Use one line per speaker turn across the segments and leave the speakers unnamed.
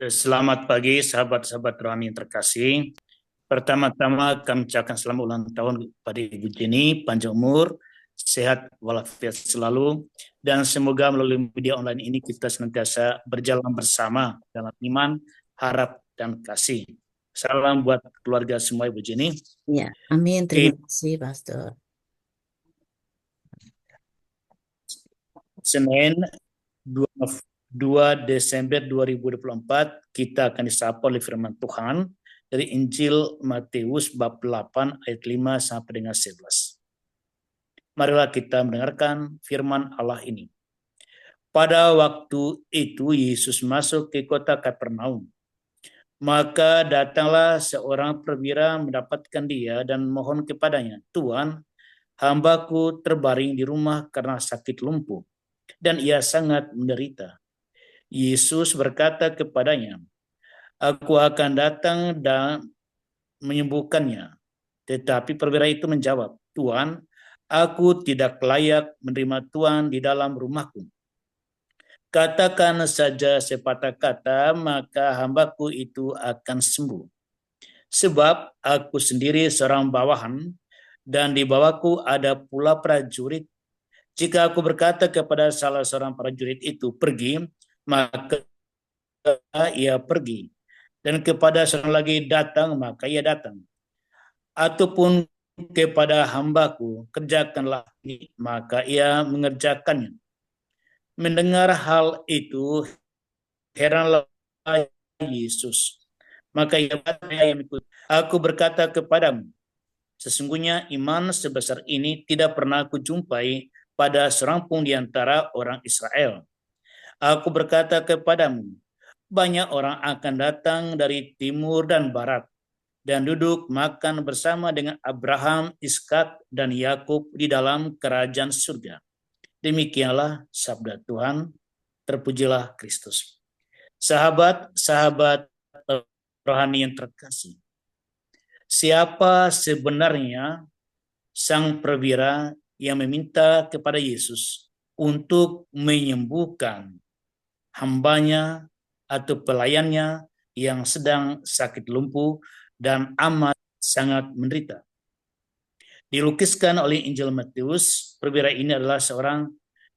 Selamat pagi sahabat-sahabat rohani yang terkasih. Pertama-tama kami ucapkan selamat ulang tahun kepada Ibu Jenny, panjang umur, sehat walafiat selalu, dan semoga melalui media online ini kita senantiasa berjalan bersama dalam iman, harap, dan kasih. Salam buat keluarga semua Ibu Jenny.
Ya, amin. Terima
Oke,
kasih, Pastor.
Senin 2 Desember 2024 kita akan disapa oleh firman Tuhan dari Injil Matius bab 8 ayat 5 sampai dengan 11. Marilah kita mendengarkan firman Allah ini. Pada waktu itu Yesus masuk ke kota Kapernaum. Maka datanglah seorang perwira mendapatkan dia dan mohon kepadanya, Tuhan, hambaku terbaring di rumah karena sakit lumpuh, dan ia sangat menderita. Yesus berkata kepadanya, Aku akan datang dan menyembuhkannya. Tetapi perwira itu menjawab, Tuhan, aku tidak layak menerima Tuhan di dalam rumahku. Katakan saja sepatah kata, maka hambaku itu akan sembuh. Sebab aku sendiri seorang bawahan, dan di bawahku ada pula prajurit. Jika aku berkata kepada salah seorang prajurit itu, pergi, maka ia pergi. Dan kepada seorang lagi datang, maka ia datang. Ataupun kepada hambaku, kerjakanlah ini, maka ia mengerjakannya. Mendengar hal itu, heranlah Yesus. Maka ia berkata, Aku berkata kepadamu, sesungguhnya iman sebesar ini tidak pernah kujumpai pada seorang pun di antara orang Israel. Aku berkata kepadamu, banyak orang akan datang dari timur dan barat dan duduk makan bersama dengan Abraham, Ishak, dan Yakub di dalam kerajaan surga. Demikianlah sabda Tuhan, terpujilah Kristus. Sahabat-sahabat rohani yang terkasih, siapa sebenarnya sang perwira yang meminta kepada Yesus untuk menyembuhkan hambanya atau pelayannya yang sedang sakit lumpuh dan amat sangat menderita? Dilukiskan oleh Injil Matius, perwira ini adalah seorang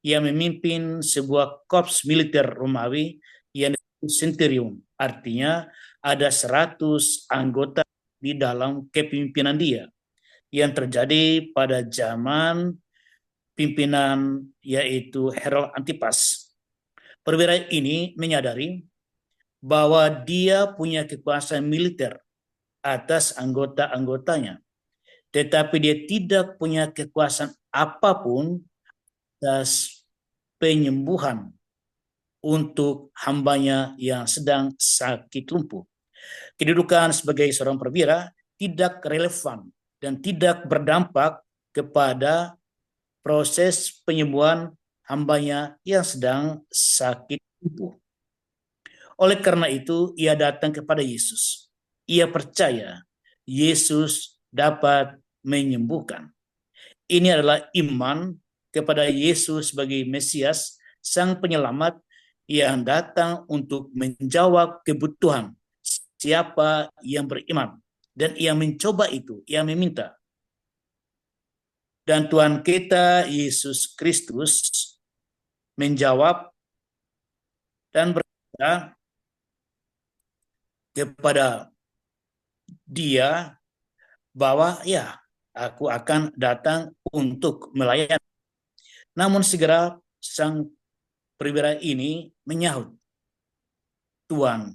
yang memimpin sebuah korps militer Romawi yang disebut centurion. Artinya ada 100 anggota di dalam kepemimpinan dia yang terjadi pada zaman pimpinan yaitu Herodes Antipas. Perwira ini menyadari bahwa dia punya kekuasaan militer atas anggota-anggotanya, tetapi dia tidak punya kekuasaan apapun atas penyembuhan untuk hambanya yang sedang sakit lumpuh. Kedudukan sebagai seorang perwira tidak relevan dan tidak berdampak kepada proses penyembuhan hambanya yang sedang sakit lumpuh. Oleh karena itu, ia datang kepada Yesus. Ia percaya Yesus dapat menyembuhkan. Ini adalah iman kepada Yesus sebagai Mesias, Sang Penyelamat yang datang untuk menjawab kebutuhan siapa yang beriman. Dan ia mencoba itu, ia meminta. Dan Tuhan kita Yesus Kristus menjawab dan berkata kepada dia bahwa ya, aku akan datang untuk melayani. Namun segera sang perwira ini menyahut, Tuhan,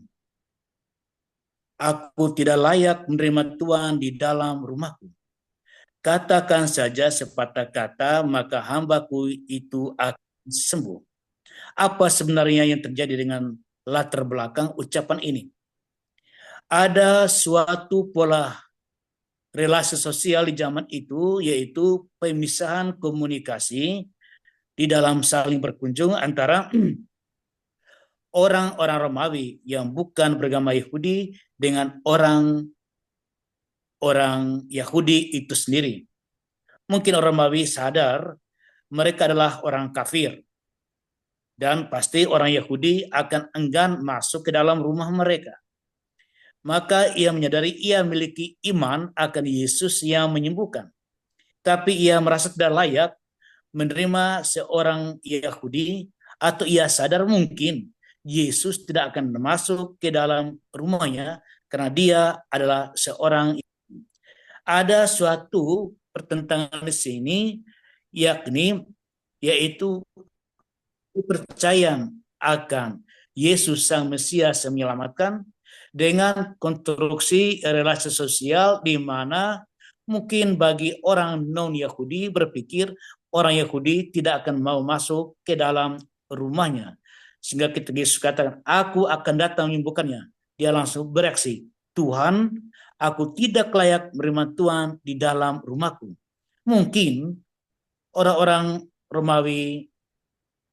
aku tidak layak menerima Tuhan di dalam rumahku. Katakan saja sepatah kata, maka hambaku itu akan sembuh. Apa sebenarnya yang terjadi dengan latar belakang ucapan ini? Ada suatu pola relasi sosial di zaman itu, yaitu pemisahan komunikasi di dalam saling berkunjung antara orang-orang Romawi yang bukan beragama Yahudi dengan orang Yahudi itu sendiri. Mungkin orang Romawi sadar mereka adalah orang kafir Dan pasti orang Yahudi akan enggan masuk ke dalam rumah mereka. Maka ia menyadari ia memiliki iman akan Yesus yang menyembuhkan. Tapi ia merasa tidak layak menerima seorang Yahudi, atau ia sadar mungkin Yesus tidak akan masuk ke dalam rumahnya karena dia adalah seorang. Ada suatu pertentangan di sini, yaitu kepercayaan akan Yesus Sang Mesias yang menyelamatkan dengan konstruksi relasi sosial di mana mungkin bagi orang non-Yahudi berpikir orang Yahudi tidak akan mau masuk ke dalam rumahnya. Sehingga ketika Yesus katakan, aku akan datang menyembuhkannya, dia langsung bereaksi, Tuhan, aku tidak layak menerima Tuhan di dalam rumahku. Mungkin orang-orang Romawi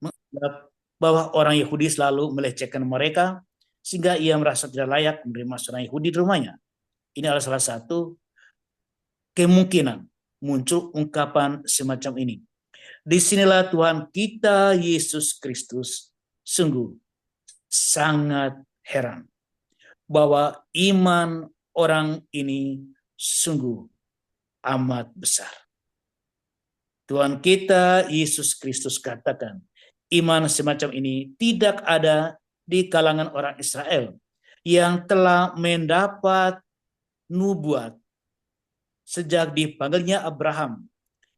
menganggap bahwa orang Yahudi selalu melecehkan mereka, sehingga ia merasa tidak layak menerima seorang Yahudi di rumahnya. Ini adalah salah satu kemungkinan muncul ungkapan semacam ini. Disinilah Tuhan kita Yesus Kristus sungguh sangat heran bahwa iman orang ini sungguh amat besar. Tuhan kita Yesus Kristus katakan, iman semacam ini tidak ada di kalangan orang Israel yang telah mendapat nubuat sejak dipanggilnya Abraham,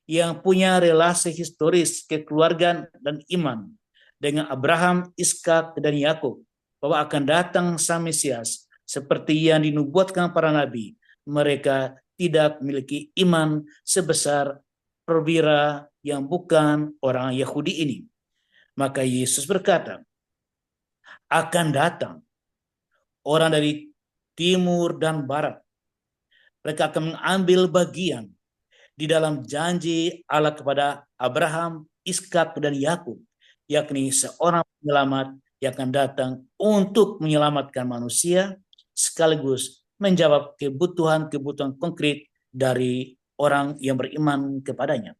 yang punya relasi historis kekeluargaan dan iman dengan Abraham, Ishak, dan Yakub, bahwa akan datang Sang Mesias seperti yang dinubuatkan para nabi. Mereka tidak memiliki iman sebesar perwira yang bukan orang Yahudi ini. Maka Yesus berkata, akan datang orang dari timur dan barat. Mereka akan mengambil bagian di dalam janji Allah kepada Abraham, Ishak, dan Yakub, yakni seorang penyelamat yang akan datang untuk menyelamatkan manusia sekaligus menjawab kebutuhan-kebutuhan konkret dari orang yang beriman kepadanya.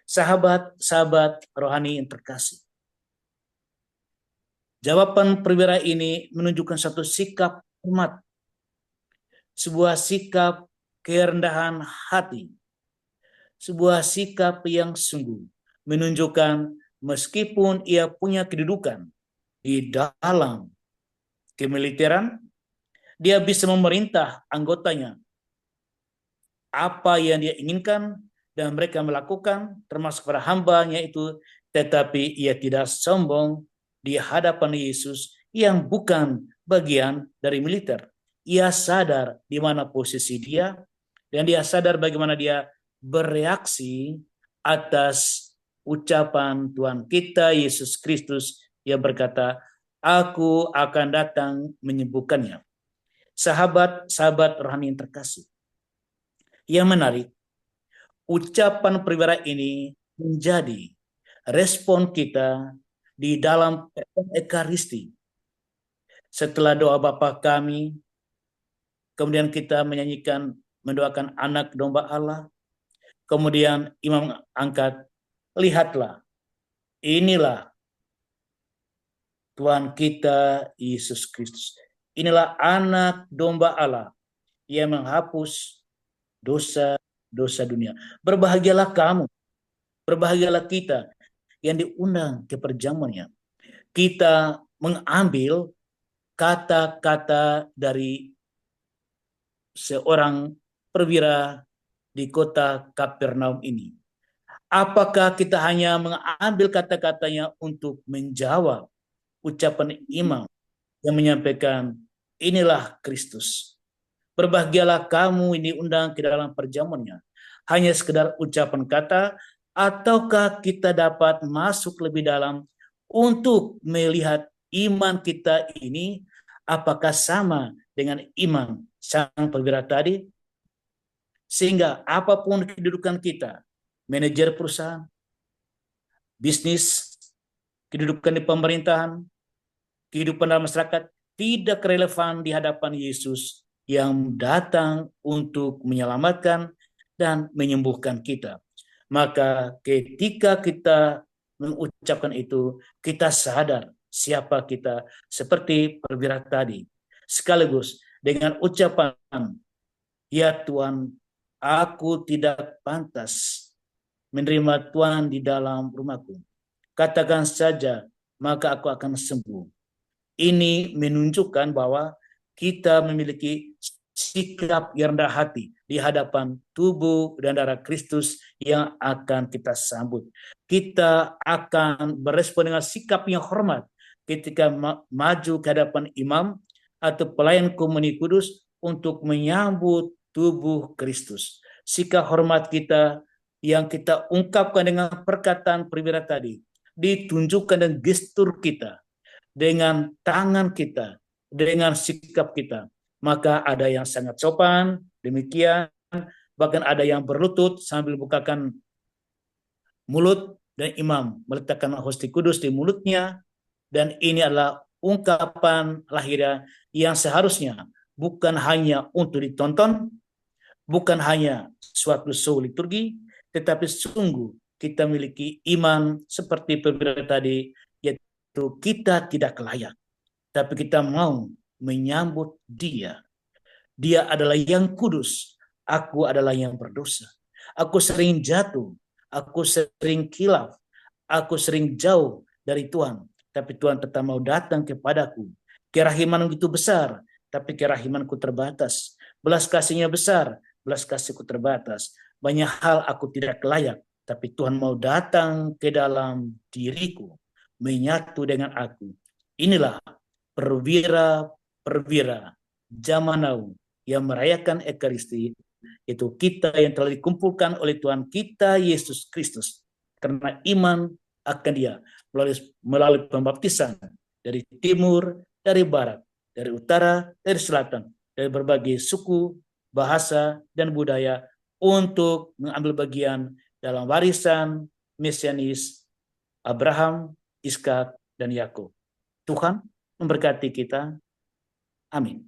Sahabat-sahabat rohani yang terkasih, jawaban perwira ini menunjukkan satu sikap hormat, sebuah sikap kerendahan hati, sebuah sikap yang sungguh menunjukkan meskipun ia punya kedudukan di dalam kemiliteran, dia bisa memerintah anggotanya apa yang dia inginkan dan mereka melakukan, termasuk para hambanya itu, tetapi ia tidak sombong di hadapan Yesus yang bukan bagian dari militer. Ia sadar di mana posisi dia dan dia sadar bagaimana dia bereaksi atas ucapan Tuhan kita Yesus Kristus yang berkata, aku akan datang menyembuhkannya. Sahabat-sahabat rohani yang terkasih, yang menarik, ucapan perwira ini menjadi respon kita di dalam Ekaristi. Setelah doa Bapa kami, kemudian kita mendoakan anak domba Allah, kemudian imam angkat, lihatlah, inilah Tuhan kita Yesus Kristus. Inilah anak domba Allah yang menghapus dosa dunia. Berbahagialah kamu, berbahagialah kita yang diundang ke perjamuannya. Kita mengambil kata-kata dari seorang perwira di kota Kapernaum ini. Apakah kita hanya mengambil kata-katanya untuk menjawab ucapan imam yang menyampaikan, inilah Kristus. Berbahagialah kamu ini undang ke dalam perjamuannya. Hanya sekedar ucapan kata, ataukah kita dapat masuk lebih dalam untuk melihat iman kita ini apakah sama dengan iman sang perwira tadi? Sehingga apapun kedudukan kita, manajer perusahaan, bisnis, kedudukan di pemerintahan, kehidupan dalam masyarakat, tidak relevan di hadapan Yesus yang datang untuk menyelamatkan dan menyembuhkan kita. Maka ketika kita mengucapkan itu, kita sadar siapa kita seperti perwira tadi. Sekaligus dengan ucapan, ya Tuhan, aku tidak pantas menerima Tuhan di dalam rumahku. Katakan saja, maka aku akan sembuh. Ini menunjukkan bahwa kita memiliki sikap yang rendah hati di hadapan tubuh dan darah Kristus yang akan kita sambut. Kita akan berespon dengan sikap yang hormat ketika maju ke hadapan imam atau pelayan komuni kudus untuk menyambut tubuh Kristus. Sikap hormat kita yang kita ungkapkan dengan perkataan perwira tadi ditunjukkan dengan gestur kita, dengan tangan kita, dengan sikap kita. Maka ada yang sangat sopan, demikian, bahkan ada yang berlutut sambil bukakan mulut, dan imam meletakkan hosti kudus di mulutnya, dan ini adalah ungkapan lahiriah yang seharusnya bukan hanya untuk ditonton, bukan hanya suatu show liturgi, tetapi sungguh kita memiliki iman seperti perwira tadi, yaitu kita tidak layak, tapi kita mau menyambut dia. Dia adalah yang kudus, aku adalah yang berdosa. Aku sering jatuh, aku sering kilaf, aku sering jauh dari Tuhan, tapi Tuhan tetap mau datang kepadaku. Kerahimanmu itu besar, tapi kerahimanku terbatas. Belas kasihnya besar, belas kasihku terbatas. Banyak hal aku tidak layak, tapi Tuhan mau datang ke dalam diriku, menyatu dengan aku. Inilah perwira-perwira zaman now yang merayakan Ekaristi, itu kita yang telah dikumpulkan oleh Tuhan kita Yesus Kristus karena iman akan dia melalui pembaptisan dari timur, dari barat, dari utara, dari selatan, dari berbagai suku, bahasa, dan budaya untuk mengambil bagian dalam warisan mesianis Abraham, Iskak, dan Yakub. Tuhan memberkati kita. Amin.